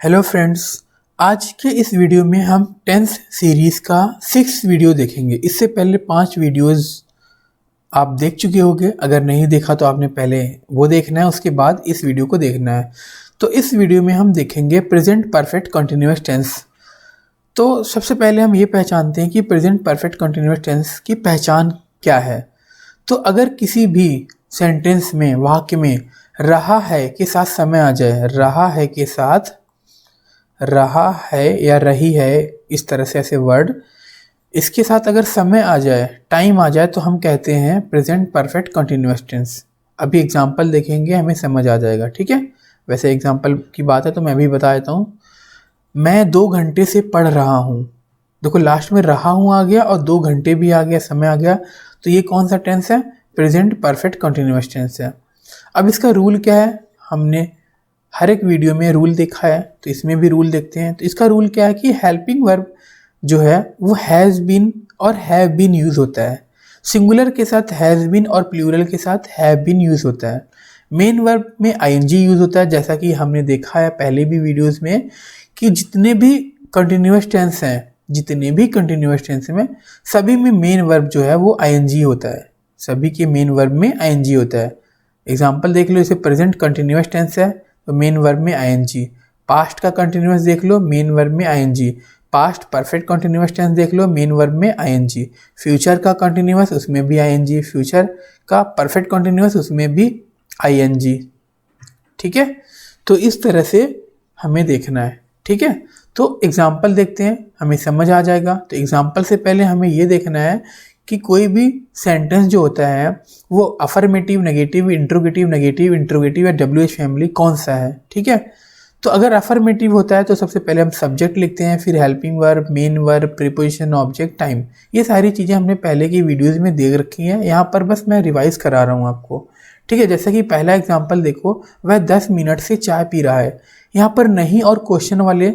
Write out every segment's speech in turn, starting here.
Hello friends. आज के इस वीडियो में हम टेंस सीरीज़ का 6 वीडियो देखेंगे। इससे पहले 5 वीडियोस आप देख चुके होंगे। अगर नहीं देखा तो आपने पहले वो देखना है, उसके बाद इस वीडियो को देखना है। तो इस वीडियो में हम देखेंगे प्रेजेंट परफेक्ट कंटिन्यूअस टेंस। तो सबसे पहले हम ये पहचानते हैं कि प्रेजेंट परफेक्ट कंटिन्यूअस टेंस की पहचान क्या है। तो अगर किसी भी सेंटेंस में, वाक्य में रहा है के साथ समय आ जाए, रहा है के साथ रहा है या रही है, इस तरह से ऐसे वर्ड, इसके साथ अगर समय आ जाए, टाइम आ जाए, तो हम कहते हैं प्रेजेंट परफेक्ट कंटिन्यूअस टेंस। अभी एग्जांपल देखेंगे, हमें समझ आ जाएगा, ठीक है। वैसे एग्जांपल की बात है तो मैं भी बता देता हूँ। मैं 2 घंटे से पढ़ रहा हूँ। देखो लास्ट में रहा हूँ आ गया और 2 घंटे भी आ गया, समय आ गया। तो ये कौन सा टेंस है? प्रेजेंट परफेक्ट कंटिन्यूअस टेंस है। अब इसका रूल क्या है? हमने हर एक वीडियो में रूल देखा है, तो इसमें भी रूल देखते हैं। तो इसका रूल क्या है कि हेल्पिंग वर्ब जो है वो हैज़ बीन और हैव बीन यूज़ होता है। सिंगुलर के साथ हैज़ बीन और प्लूरल के साथ हैव बीन यूज़ होता है। मेन वर्ब में आईएनजी यूज़ होता है, जैसा कि हमने देखा है पहले भी वीडियोस में कि जितने भी कंटिन्यूअस टेंस में सभी में मेन वर्ब जो है वो आईएनजी होता है। सभी के मेन वर्ब में आईएनजी होता है। एग्जाम्पल देख लो, जैसे प्रेजेंट कंटिन्यूअस टेंस है तो मेन वर्ब में आईएनजी। पास्ट का कंटिन्यूअस देख लो, मेन वर्ब में ING. Past perfect continuous tense देख लो, मेन वर्ब में आईएनजी। फ्यूचर का कंटिन्यूअस, उसमें भी आईएनजी। फ्यूचर का परफेक्ट कंटिन्यूअस, उसमें भी आईएनजी। ठीक है, तो इस तरह से हमें देखना है। ठीक है, तो एग्जाम्पल देखते हैं, हमें समझ आ जाएगा। तो एग्जाम्पल से पहले हमें ये देखना है कि कोई भी सेंटेंस जो होता है वो अफर्मेटिव, नेगेटिव, इंट्रोगेटिव या डब्ल्यूएच फैमिली कौन सा है। ठीक है, तो अगर अफर्मेटिव होता है तो सबसे पहले हम सब्जेक्ट लिखते हैं, फिर helping verb, main verb, preposition, object, time. ये सारी चीज़ें हमने पहले की वीडियोज़ में देख रखी हैं, यहाँ पर बस मैं रिवाइज करा रहा हूँ आपको। ठीक है, जैसे कि पहला एग्जाम्पल देखो, वह 10 मिनट से चाय पी रहा है। यहाँ पर नहीं और क्वेश्चन वाले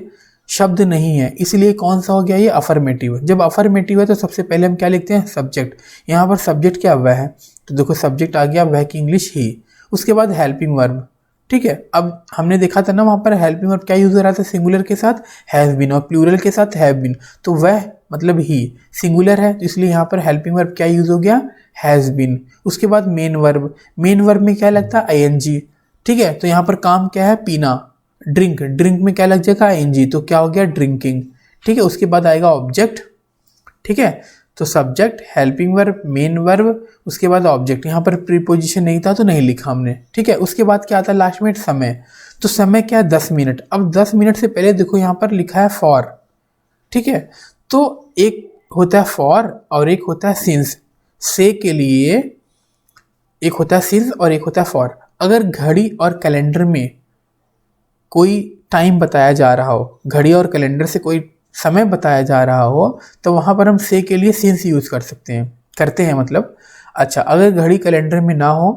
शब्द नहीं है, इसलिए कौन सा हो गया? ये अफर्मेटिव। जब अफर्मेटिव है तो सबसे पहले हम क्या लिखते हैं? सब्जेक्ट। यहाँ पर सब्जेक्ट क्या? वह है, तो देखो सब्जेक्ट आ गया वह की इंग्लिश ही। उसके बाद हेल्पिंग वर्ब। ठीक है, अब हमने देखा था ना वहाँ पर हेल्पिंग वर्ब क्या यूज हो रहा था? सिंगुलर के साथ हैव बीन और प्लूरल के साथ हैव बीन। तो वह मतलब ही सिंगुलर है, तो इसलिए यहाँ पर हेल्पिंग वर्ब क्या यूज हो गया? Has been. उसके बाद मेन वर्ब। मेन वर्ब में क्या लगता है? आईएनजी। ठीक है, तो यहाँ पर काम क्या है? पीना। ड्रिंक, ड्रिंक में क्या लग जाएगा? आईएनजी, तो क्या हो गया? ड्रिंकिंग। ठीक है, उसके बाद आएगा ऑब्जेक्ट। ठीक है, तो subject, helping verb, main verb, उसके बाद ऑब्जेक्ट। यहाँ पर प्रीपोजिशन नहीं था तो नहीं लिखा हमने। ठीक है, उसके बाद क्या आता है? लास्ट में समय। तो समय क्या? 10 मिनट। अब 10 मिनट से पहले देखो यहाँ पर लिखा है फॉर। ठीक है, तो एक होता है फॉर और एक होता है सिंस। से के लिए एक होता है सिंस और एक होता है फॉर। अगर घड़ी और कैलेंडर में कोई टाइम बताया जा रहा हो, घड़ी और कैलेंडर से कोई समय बताया जा रहा हो, तो वहाँ पर हम से के लिए सिंस यूज़ करते हैं मतलब। अच्छा, अगर घड़ी कैलेंडर में ना हो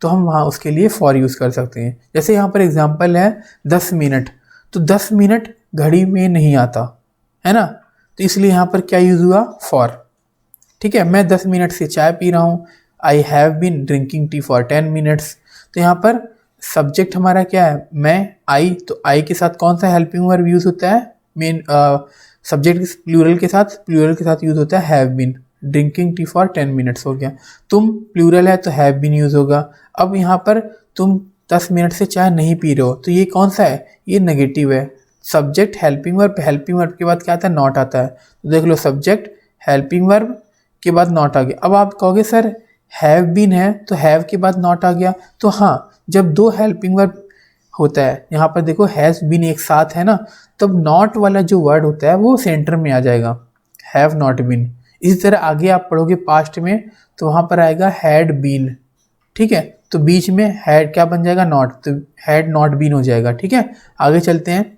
तो हम वहाँ उसके लिए फॉर यूज़ कर सकते हैं। जैसे यहाँ पर एग्जांपल है 10 मिनट, तो 10 मिनट घड़ी में नहीं आता है ना, तो इसलिए यहाँ पर क्या यूज़ हुआ? फॉर। ठीक है, मैं 10 मिनट से चाय पी रहा हूँ। I have been drinking tea for 10 minutes. तो यहाँ पर सब्जेक्ट हमारा क्या है? मैं, आई। तो आई के साथ कौन सा हेल्पिंग वर्ब यूज़ होता है? मेन सब्जेक्ट प्लूरल के साथ यूज़ होता है have been. Drinking tea for 10 minutes हो गया। तुम प्लूरल है तो हैव बीन यूज़ होगा। अब यहाँ पर तुम 10 मिनट से चाय नहीं पी रहे हो, तो ये कौन सा है? ये नेगेटिव है। सब्जेक्ट, हेल्पिंग वर्ब के बाद क्या आता है? नॉट आता है। तो देख लो, सब्जेक्ट, हेल्पिंग वर्ब के बाद नॉट आ गया। अब आप कहोगे सर हैव बीन है तो हैव के बाद नॉट आ गया। तो हाँ, जब 2 हेल्पिंग वर्ब होता है, यहाँ पर देखो हैज़ बीन एक साथ है ना, तब नॉट वाला जो वर्ड होता है वो सेंटर में आ जाएगा, हैव नॉट बीन। इसी तरह आगे आप पढ़ोगे पास्ट में, तो वहाँ पर आएगा हैड बीन। ठीक है, तो बीच में हैड क्या बन जाएगा? नॉट, तो हैड नॉट बीन हो जाएगा। ठीक है, आगे चलते हैं।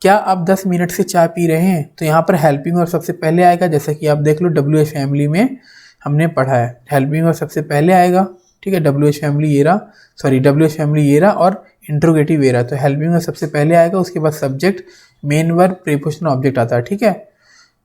क्या आप 10 मिनट से चाय पी रहे हैं? तो यहाँ पर हेल्पिंग वर्ब सबसे पहले आएगा, जैसा कि आप देख लो डब्ल्यूएच फैमिली में हमने पढ़ा है, हेल्पिंग वर्ब सबसे पहले आएगा। ठीक है, डब्ल्यूएच फैमिली ये रहा और इंट्रोगेटिव ये रहा। तो हेल्पिंग वर्ब सबसे पहले आएगा, उसके बाद subject, main verb, preposition, object आता है। ठीक है,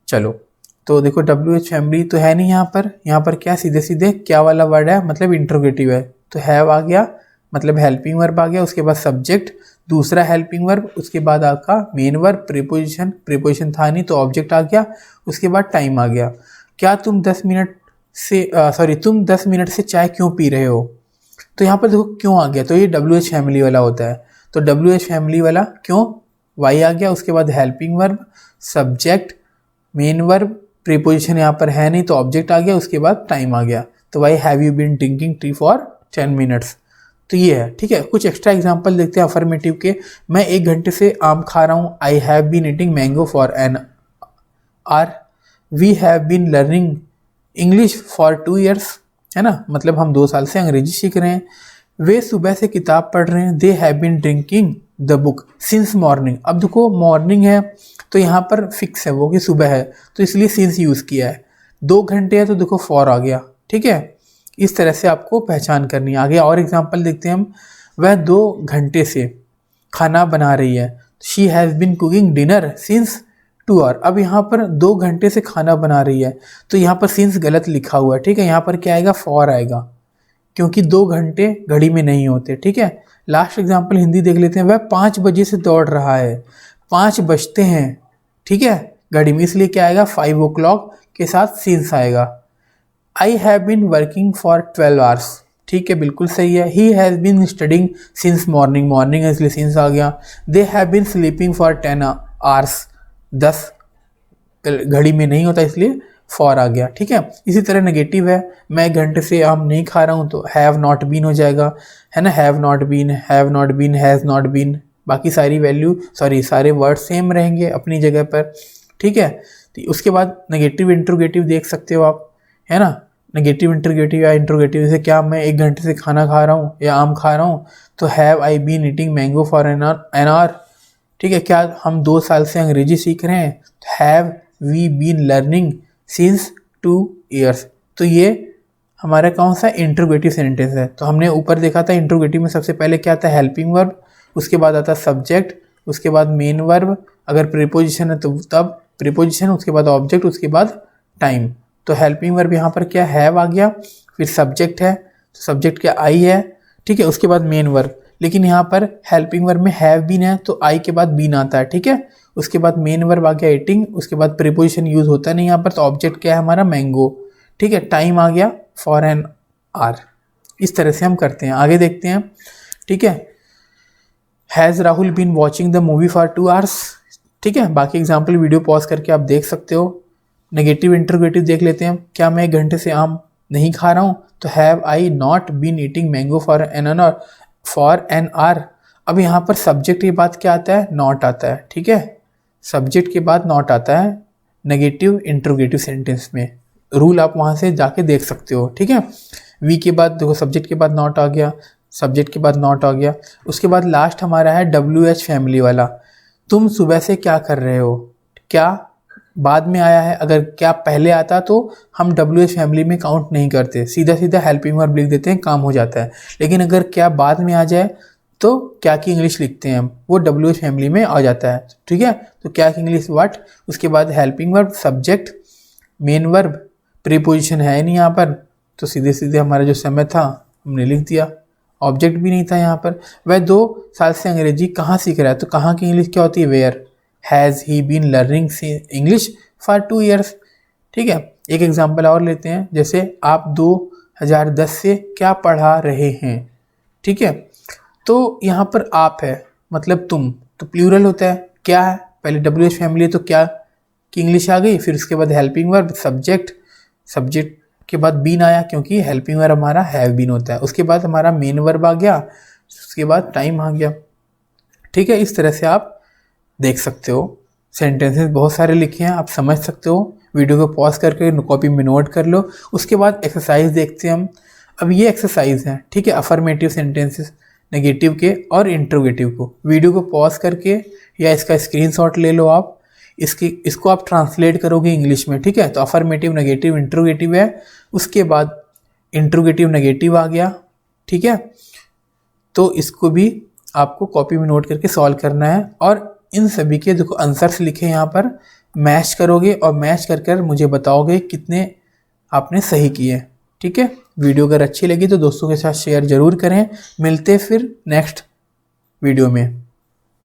चलो तो देखो डब्ल्यूएच फैमिली तो है नहीं यहाँ पर क्या सीधे सीधे क्या वाला वर्ड है? मतलब इंट्रोगेटिव है। तो हैव आ गया, मतलब हेल्पिंग वर्ब आ गया, उसके बाद सब्जेक्ट, दूसरा हेल्पिंग वर्ब, उसके बाद आपका मेन वर्ब, प्रीपोजिशन था नहीं तो ऑब्जेक्ट आ गया, उसके बाद टाइम आ गया। क्या तुम 10 मिनट से तुम 10 मिनट से चाय क्यों पी रहे हो? तो यहाँ पर देखो क्यों आ गया, तो ये WH फैमिली वाला होता है। तो WH फैमिली वाला क्यों, वाई आ गया, उसके बाद helping verb, subject, main verb, preposition यहाँ पर है नहीं तो ऑब्जेक्ट आ गया, उसके बाद टाइम आ गया। तो why have you been drinking tea for 10 minutes. तो ये है, ठीक है। कुछ एक्स्ट्रा एग्जांपल देखते हैं अफर्मेटिव के। मैं 1 घंटे से आम खा रहा हूँ, I have been eating mango for an hour. We have been learning English for 2 years, है ना, मतलब हम 2 साल से अंग्रेजी सीख रहे हैं। वे सुबह से किताब पढ़ रहे हैं, they have been drinking the book since morning. अब देखो मॉर्निंग है तो यहाँ पर फिक्स है वो कि सुबह है, तो इसलिए सिंस यूज़ किया है। 2 घंटे है तो देखो फॉर आ गया, ठीक है। इस तरह से आपको पहचान करनी है। आगे और एग्जांपल देखते हैं हम। वह 2 घंटे से खाना बना रही है, she has been cooking dinner since 2 hour. अब यहाँ पर 2 घंटे से खाना बना रही है, तो यहाँ पर सिंस गलत लिखा हुआ है, ठीक है। यहाँ पर क्या आएगा, फॉर आएगा, क्योंकि 2 घंटे घड़ी में नहीं होते, ठीक है। लास्ट एग्जाम्पल हिंदी देख लेते हैं। वह 5 बजे से दौड़ रहा है, 5 बजते हैं, ठीक है, घड़ी में, इसलिए क्या आएगा, 5 o'clock के साथ सिंस आएगा। I have been working for 12 hours, ठीक है, बिल्कुल सही है। He has been studying since morning, morning है इसलिए सिंस आ गया। They have been sleeping for 10 hours, 10 घड़ी में नहीं होता इसलिए फॉर आ गया, ठीक है। इसी तरह नेगेटिव है, मैं 1 घंटे से आम नहीं खा रहा हूँ, तो हैव नॉट बीन हो जाएगा, है ना, have not been, has not been, बाकी सारी सारे वर्ड सेम रहेंगे अपनी जगह पर, ठीक है। तो उसके बाद नेगेटिव इंट्रोगेटिव देख सकते हो आप, है ना। नेगेटिव इंट्रोगेटिव या इंट्रोगेटिव, जैसे क्या मैं 1 घंटे से खाना खा रहा हूँ या आम खा रहा हूँ, तो have I been eating mango for an hour, ठीक है। क्या हम 2 साल से अंग्रेजी सीख रहे हैं, have we been learning since 2 years. तो ये हमारा कौन सा इंट्रोगेटिव सेंटेंस है। तो हमने ऊपर देखा था इंट्रोगेटिव में सबसे पहले क्या आता है, हेल्पिंग वर्ब, उसके बाद आता है सब्जेक्ट, उसके बाद मेन वर्ब, अगर प्रीपोजिशन है तो तब प्रीपोजिशन, उसके बाद ऑब्जेक्ट, उसके बाद टाइम। तो हेल्पिंग वर्ब यहाँ पर क्या, हैव आ गया, फिर सब्जेक्ट है तो सब्जेक्ट क्या, आई है, ठीक है, उसके बाद मेन वर्ब। लेकिन यहाँ पर हेल्पिंग वर्ब में हैव बीन है तो आई के बाद बीन आता है, ठीक है। उसके बाद मेन वर्ब आ गया ईटिंग, उसके बाद प्रीपोजिशन यूज होता नहीं यहाँ पर, तो ऑब्जेक्ट क्या है हमारा, मैंगो, ठीक है। टाइम आ गया फॉर एन आवर। इस तरह से हम करते हैं। आगे देखते हैं, ठीक है। Has Rahul been watching the movie for 2 hours, ठीक है। बाकी एग्जाम्पल वीडियो पॉज करके आप देख सकते हो। नेगेटिव इंट्रोगेटिव देख लेते हैं। क्या मैं 1 घंटे से आम नहीं खा रहा हूँ, तो have I not been eating mango for an hour. अब यहाँ पर सब्जेक्ट के बाद क्या आता है, नॉट आता है, ठीक है। सब्जेक्ट के बाद नॉट आता है नेगेटिव इंट्रोगेटिव सेंटेंस में। रूल आप वहाँ से जाके देख सकते हो, ठीक है। वी के बाद देखो सब्जेक्ट के बाद नॉट आ गया, सब्जेक्ट के बाद नॉट आ गया। उसके बाद लास्ट हमारा है WH फैमिली वाला। तुम सुबह से क्या कर रहे हो, क्या बाद में आया है, अगर क्या पहले आता तो हम WH फैमिली में काउंट नहीं करते, सीधा सीधा हेल्पिंग वर्ब लिख देते हैं, काम हो जाता है। लेकिन अगर क्या बाद में आ जाए तो क्या की इंग्लिश लिखते हैं हम, वो WH फैमिली में आ जाता है, ठीक है। तो क्या की इंग्लिश व्हाट, उसके बाद helping verb, subject, main verb, preposition है नहीं यहाँ पर, तो सीधे सीधे हमारा जो समय था हमने लिख दिया, ऑब्जेक्ट भी नहीं था यहाँ पर। वह 2 साल से अंग्रेजी कहाँ सीख रहा है, तो कहाँ की इंग्लिश क्या होती है, where. Has he been learning English for 2 years, ठीक है। एक एग्जाम्पल और लेते हैं, जैसे आप 2010 से क्या पढ़ा रहे हैं, ठीक है। तो यहाँ पर आप है मतलब तुम, तो प्लूरल होता है, क्या है, पहले WH फैमिली है तो क्या की इंग्लिश आ गई, फिर उसके बाद हेल्पिंग वर्ब, सब्जेक्ट, सब्जेक्ट के बाद बीन आया क्योंकि हेल्पिंग वर्ब हमारा हैव बीन होता है। उसके बाद हमारा मेन वर्ब आ गया, उसके बाद टाइम आ गया, ठीक है। इस तरह से आप देख सकते हो। सेंटेंसेस बहुत सारे लिखे हैं, आप समझ सकते हो। वीडियो को पॉज करके कॉपी में नोट कर लो। उसके बाद एक्सरसाइज देखते हैं हम। अब ये एक्सरसाइज है, ठीक है, अफर्मेटिव सेंटेंसेस नेगेटिव के और इंट्रोगेटिव को। वीडियो को पॉज करके या इसका स्क्रीनशॉट ले लो आप, इसको आप ट्रांसलेट करोगे इंग्लिश में, ठीक है। तो अफर्मेटिव, नेगेटिव, इंट्रोगेटिव है, उसके बाद इंट्रोगेटिव नेगेटिव आ गया, ठीक है। तो इसको भी आपको कॉपी में नोट करके सॉल्व करना है और इन सभी के देखो आंसर्स लिखे यहाँ पर, मैच करोगे और मैच कर मुझे बताओगे कितने आपने सही किए, ठीक है। वीडियो अगर अच्छी लगी तो दोस्तों के साथ शेयर जरूर करें। मिलते फिर नेक्स्ट वीडियो में।